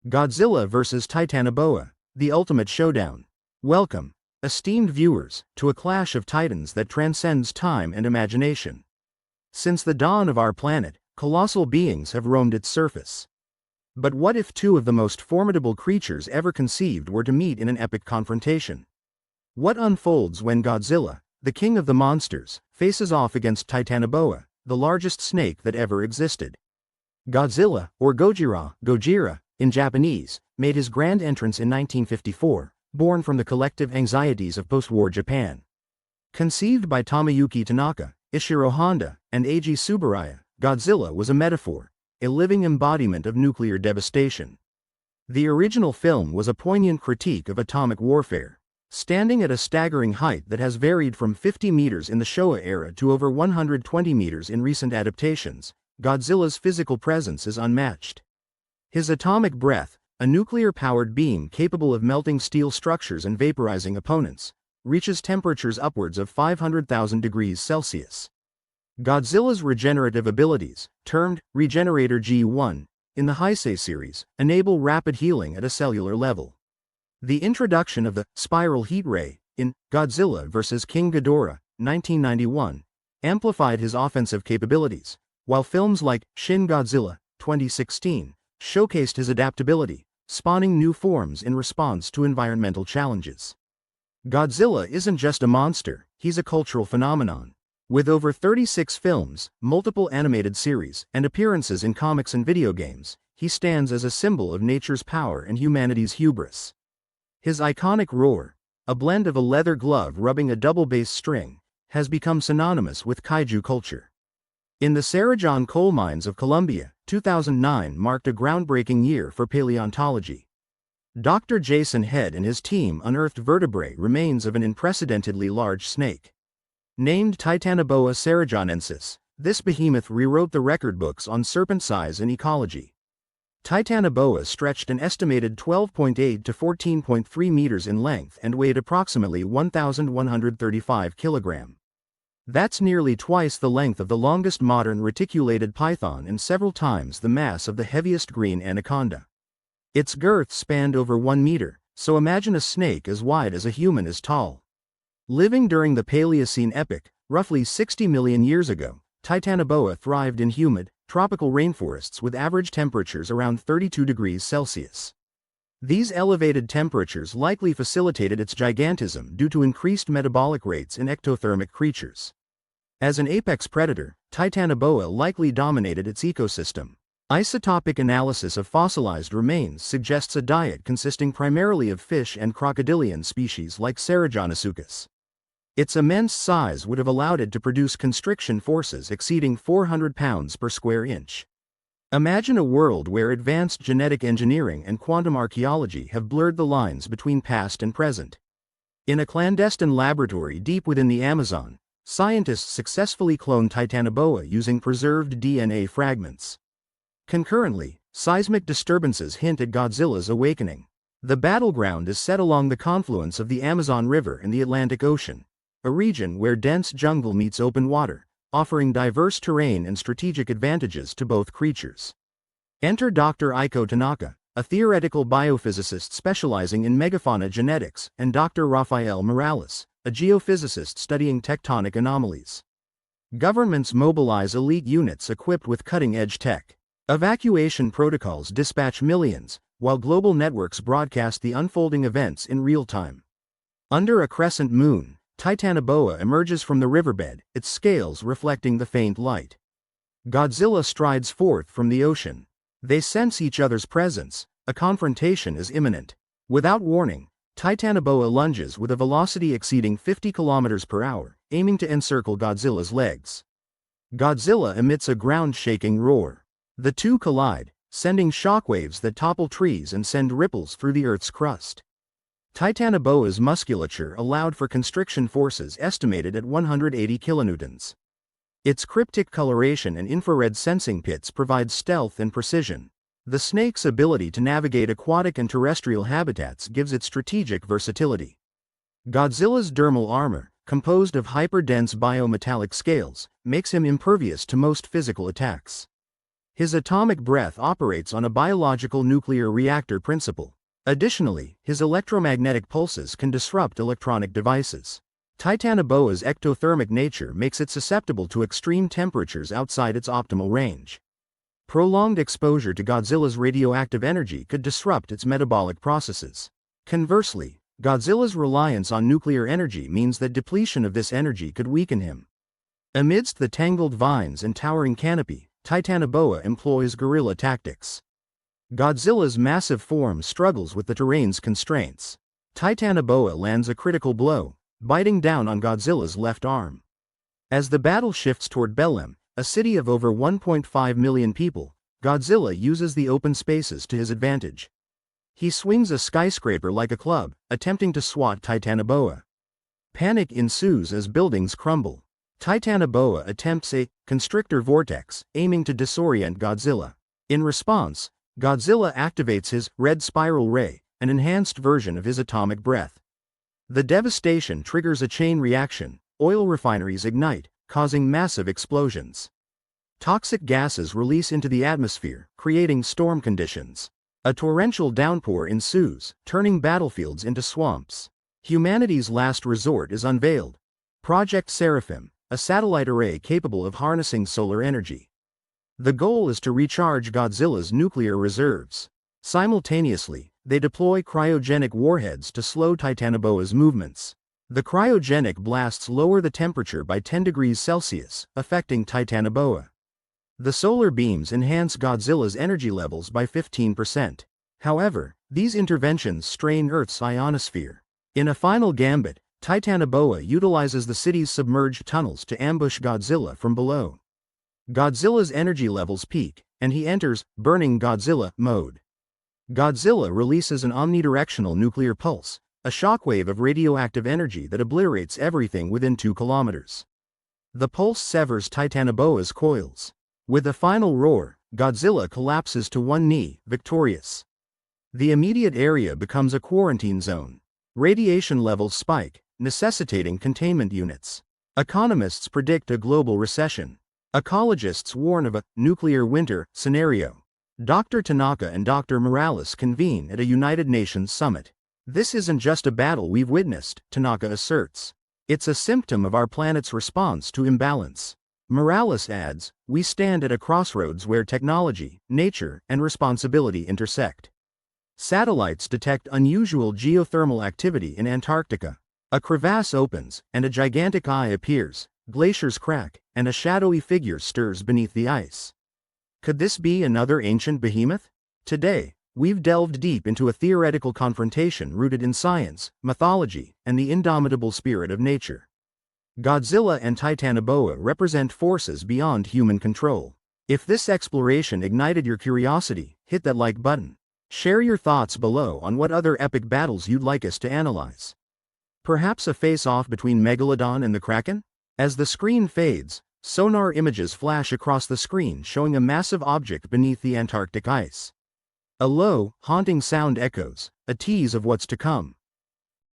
Godzilla vs. Titanoboa, the ultimate showdown. Welcome, esteemed viewers, to a clash of titans that transcends time and imagination. Since the dawn of our planet, colossal beings have roamed its surface. But what if two of the most formidable creatures ever conceived were to meet in an epic confrontation? What unfolds when Godzilla, the king of the monsters, faces off against Titanoboa, the largest snake that ever existed? Godzilla, or Gojira, in Japanese, made his grand entrance in 1954, born from the collective anxieties of post-war Japan. Conceived by Tomoyuki Tanaka, Ishiro Honda, and Eiji Tsuburaya, Godzilla was a metaphor, a living embodiment of nuclear devastation. The original film was a poignant critique of atomic warfare, standing at a staggering height that has varied from 50 meters in the Showa era to over 120 meters in recent adaptations. Godzilla's physical presence is unmatched. His atomic breath, a nuclear-powered beam capable of melting steel structures and vaporizing opponents, reaches temperatures upwards of 500,000 degrees Celsius. Godzilla's regenerative abilities, termed Regenerator G1, in the Heisei series, enable rapid healing at a cellular level. The introduction of the spiral heat ray in Godzilla vs. King Ghidorah, 1991, amplified his offensive capabilities, while films like Shin Godzilla, 2016, showcased his adaptability, spawning new forms in response to environmental challenges. Godzilla isn't just a monster, he's a cultural phenomenon. With over 36 films, multiple animated series, and appearances in comics and video games, he stands as a symbol of nature's power and humanity's hubris. His iconic roar, a blend of a leather glove rubbing a double bass string, has become synonymous with kaiju culture. In the Cerrejón coal mines of Colombia, 2009 marked a groundbreaking year for paleontology. Dr. Jason Head and his team unearthed vertebrae remains of an unprecedentedly large snake. Named Titanoboa cerrejonensis, this behemoth rewrote the record books on serpent size and ecology. Titanoboa stretched an estimated 12.8 to 14.3 meters in length and weighed approximately 1,135 kilograms. That's nearly twice the length of the longest modern reticulated python and several times the mass of the heaviest green anaconda. Its girth spanned over 1 meter, so imagine a snake as wide as a human is tall. Living during the Paleocene epoch, roughly 60 million years ago, Titanoboa thrived in humid, tropical rainforests with average temperatures around 32 degrees Celsius. These elevated temperatures likely facilitated its gigantism due to increased metabolic rates in ectothermic creatures. As an apex predator, Titanoboa likely dominated its ecosystem. Isotopic analysis of fossilized remains suggests a diet consisting primarily of fish and crocodilian species like Cerrejonosuchus. Its immense size would have allowed it to produce constriction forces exceeding 400 pounds per square inch. Imagine a world where advanced genetic engineering and quantum archaeology have blurred the lines between past and present. In a clandestine laboratory deep within the Amazon, scientists successfully cloned Titanoboa using preserved DNA fragments. Concurrently, seismic disturbances hint at Godzilla's awakening. The battleground is set along the confluence of the Amazon River and the Atlantic Ocean, a region where dense jungle meets open water, offering diverse terrain and strategic advantages to both creatures. Enter Dr. Eiko Tanaka, a theoretical biophysicist specializing in megafauna genetics, and Dr. Rafael Morales, a geophysicist studying tectonic anomalies. Governments mobilize elite units equipped with cutting-edge tech. Evacuation protocols dispatch millions, while global networks broadcast the unfolding events in real time. Under a crescent moon, Titanoboa emerges from the riverbed, its scales reflecting the faint light. Godzilla strides forth from the ocean. They sense each other's presence. A confrontation is imminent. Without warning, Titanoboa lunges with a velocity exceeding 50 kilometers per hour, aiming to encircle Godzilla's legs. Godzilla emits a ground-shaking roar. The two collide, sending shockwaves that topple trees and send ripples through the Earth's crust. Titanoboa's musculature allowed for constriction forces estimated at 180 kilonewtons. Its cryptic coloration and infrared sensing pits provide stealth and precision. The snake's ability to navigate aquatic and terrestrial habitats gives it strategic versatility. Godzilla's dermal armor, composed of hyperdense biometallic scales, makes him impervious to most physical attacks. His atomic breath operates on a biological nuclear reactor principle. Additionally, his electromagnetic pulses can disrupt electronic devices. Titanoboa's ectothermic nature makes it susceptible to extreme temperatures outside its optimal range. Prolonged exposure to Godzilla's radioactive energy could disrupt its metabolic processes. Conversely, Godzilla's reliance on nuclear energy means that depletion of this energy could weaken him. Amidst the tangled vines and towering canopy, Titanoboa employs guerrilla tactics. Godzilla's massive form struggles with the terrain's constraints. Titanoboa lands a critical blow, biting down on Godzilla's left arm. As the battle shifts toward Belem, a city of over 1.5 million people, Godzilla uses the open spaces to his advantage. He swings a skyscraper like a club, attempting to swat Titanoboa. Panic ensues as buildings crumble. Titanoboa attempts a constrictor vortex, aiming to disorient Godzilla. In response, Godzilla activates his red spiral ray, an enhanced version of his atomic breath. The devastation triggers a chain reaction. Oil refineries ignite, causing massive explosions. Toxic gases release into the atmosphere, creating storm conditions. A torrential downpour ensues, turning battlefields into swamps. Humanity's last resort is unveiled. Project Seraphim, a satellite array capable of harnessing solar energy. The goal is to recharge Godzilla's nuclear reserves. Simultaneously, they deploy cryogenic warheads to slow Titanoboa's movements. The cryogenic blasts lower the temperature by 10 degrees Celsius, affecting Titanoboa. The solar beams enhance Godzilla's energy levels by 15%. However, these interventions strain Earth's ionosphere. In a final gambit, Titanoboa utilizes the city's submerged tunnels to ambush Godzilla from below. Godzilla's energy levels peak, and he enters Burning Godzilla mode. Godzilla releases an omnidirectional nuclear pulse, a shockwave of radioactive energy that obliterates everything within 2 kilometers. The pulse severs Titanoboa's coils. With a final roar, Godzilla collapses to one knee, victorious. The immediate area becomes a quarantine zone. Radiation levels spike, necessitating containment units. Economists predict a global recession. Ecologists warn of a nuclear winter scenario. Dr. Tanaka and Dr. Morales convene at a United Nations summit. This isn't just a battle we've witnessed, Tanaka asserts. It's a symptom of our planet's response to imbalance. Morales adds, we stand at a crossroads where technology, nature, and responsibility intersect. Satellites detect unusual geothermal activity in Antarctica. A crevasse opens, and a gigantic eye appears, glaciers crack, and a shadowy figure stirs beneath the ice. Could this be another ancient behemoth? Today, we've delved deep into a theoretical confrontation rooted in science, mythology, and the indomitable spirit of nature. Godzilla and Titanoboa represent forces beyond human control. If this exploration ignited your curiosity, hit that like button. Share your thoughts below on what other epic battles you'd like us to analyze. Perhaps a face-off between Megalodon and the Kraken? As the screen fades, sonar images flash across the screen showing a massive object beneath the Antarctic ice. A low, haunting sound echoes, a tease of what's to come.